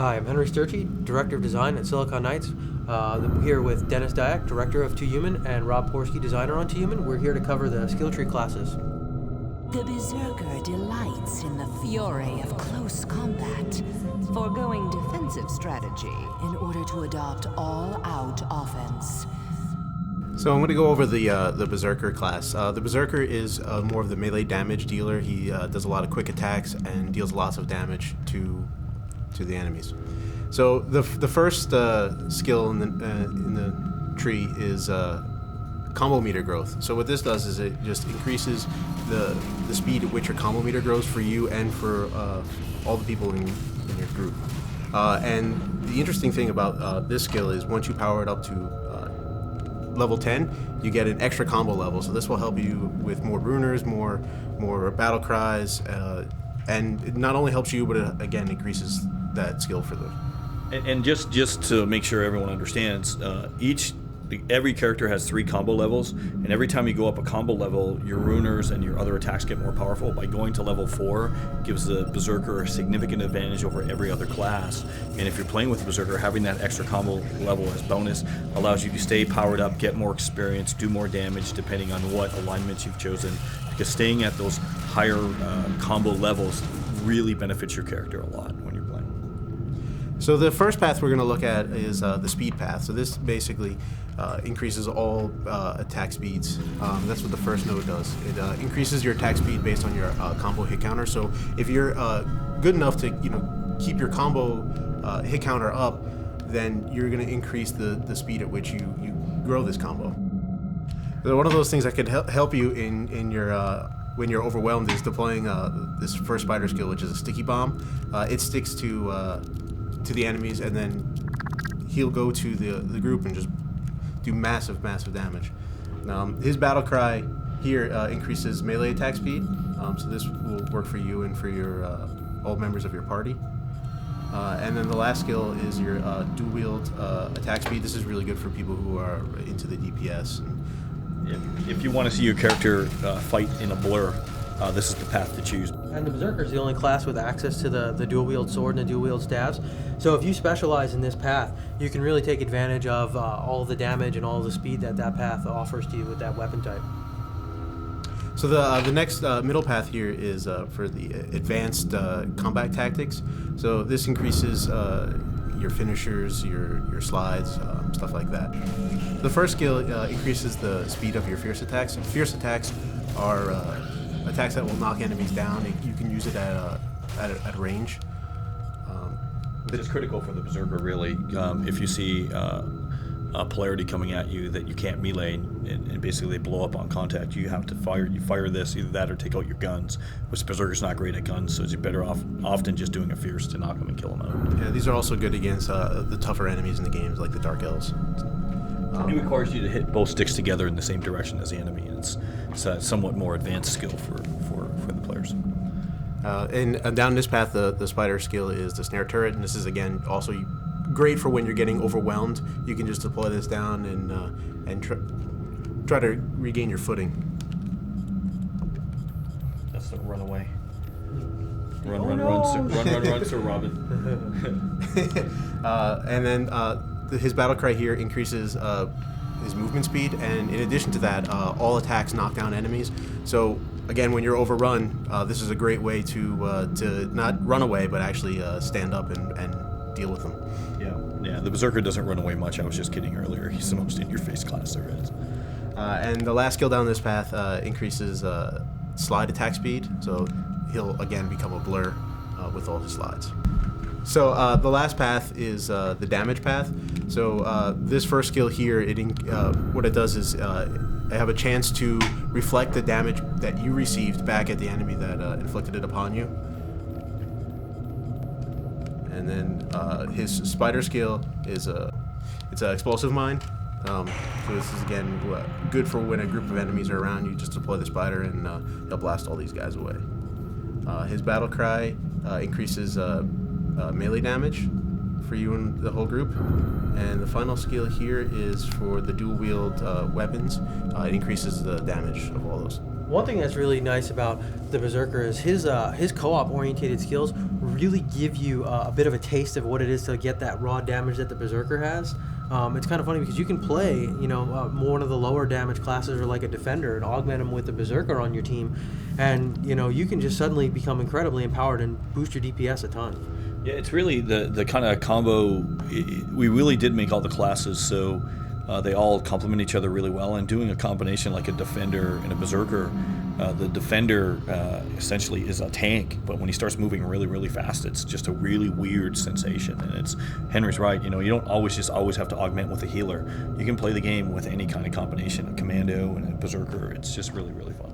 Hi, I'm Henry Sturchy, Director of Design at Silicon Knights. I'm here with Dennis Dyack, Director of 2 Human, and Rob Porsky, Designer on 2 Human. We're here to cover the skill tree classes. The Berserker delights in the fury of close combat, foregoing defensive strategy in order to adopt all-out offense. So I'm going to go over the Berserker class. The Berserker is more of the melee damage dealer. He does a lot of quick attacks and deals lots of damage to the enemies. So the first skill in the tree is combo meter growth. So what this does is it just increases the speed at which your combo meter grows for you and for all the people in your group. And the interesting thing about this skill is once you power it up to level 10, you get an extra combo level. So this will help you with more runers, more battle cries, and it not only helps you, but it again increases that skill for them. And just to make sure everyone understands, every character has 3 combo levels, and every time you go up a combo level, your runers and your other attacks get more powerful. By going to level 4 gives the Berserker a significant advantage over every other class. And if you're playing with the Berserker, having that extra combo level as bonus allows you to stay powered up, get more experience, do more damage depending on what alignments you've chosen. Because staying at those higher combo levels really benefits your character a lot when you're playing. So the first path we're going to look at is the speed path. So this basically increases all attack speeds. That's what the first node does. It increases your attack speed based on your combo hit counter. So if you're good enough to keep your combo hit counter up, then you're going to increase the speed at which you grow this combo. So one of those things that could help you in your when you're overwhelmed is deploying this first spider skill, which is a sticky bomb. It sticks to the enemies, and then he'll go to the group and just do massive damage. His battle cry here increases melee attack speed, so this will work for you and for your all members of your party. And then the last skill is your dual wield attack speed. This is really good for people who are into the DPS. If you want to see your character fight in a blur, this is the path to choose. And the Berserker is the only class with access to the dual-wield sword and the dual-wield staves. So if you specialize in this path, you can really take advantage of all of the damage and all of the speed that path offers to you with that weapon type. So the next middle path here is for the advanced combat tactics. So this increases your finishers, your slides, stuff like that. The first skill increases the speed of your fierce attacks. And fierce attacks are attacks that will knock enemies down. You can use it at range. Which is critical for the Berserker, really. If you see a polarity coming at you that you can't melee, and basically they blow up on contact, you have to fire this, either that or take out your guns, which Berserker's not great at guns, so you're better off often just doing a fierce to knock them and kill them out. Yeah, these are also good against the tougher enemies in the games, like the Dark Elves. It requires you to hit both sticks together in the same direction as the enemy, and it's a somewhat more advanced skill for the players. And down this path, the spider skill is the snare turret, and this is again also great for when you're getting overwhelmed. You can just deploy this down and try to regain your footing. That's the runaway. Run, Sir Robin. And then his battle cry here increases his movement speed, and in addition to that, all attacks knock down enemies. So again, when you're overrun, this is a great way to not run away, but actually stand up and deal with them. Yeah. The Berserker doesn't run away much. I was just kidding earlier. He's the most in-your-face class there is. And the last skill down this path increases slide attack speed, so he'll again become a blur with all his slides. So the last path is the damage path. So this first skill here, what it does is have a chance to reflect the damage that you received back at the enemy that inflicted it upon you. And then his spider skill is it's an explosive mine. So this is again good for when a group of enemies are around you. Just deploy the spider and he'll blast all these guys away. His battle cry increases melee damage for you and the whole group. And the final skill here is for the dual wield weapons. It increases the damage of all those. One thing that's really nice about the Berserker is his co-op orientated skills really give you a bit of a taste of what it is to get that raw damage that the Berserker has. It's kind of funny because you can play, more one of the lower damage classes or like a defender and augment them with the Berserker on your team, and you can just suddenly become incredibly empowered and boost your DPS a ton. Yeah, it's really the kind of combo. We really did make all the classes so they all complement each other really well, and doing a combination like a defender and a Berserker. The defender essentially is a tank, but when he starts moving really, really fast, it's just a really weird sensation. And it's Henry's right. You don't always have to augment with a healer. You can play the game with any kind of combination, a commando and a Berserker. It's just really, really fun.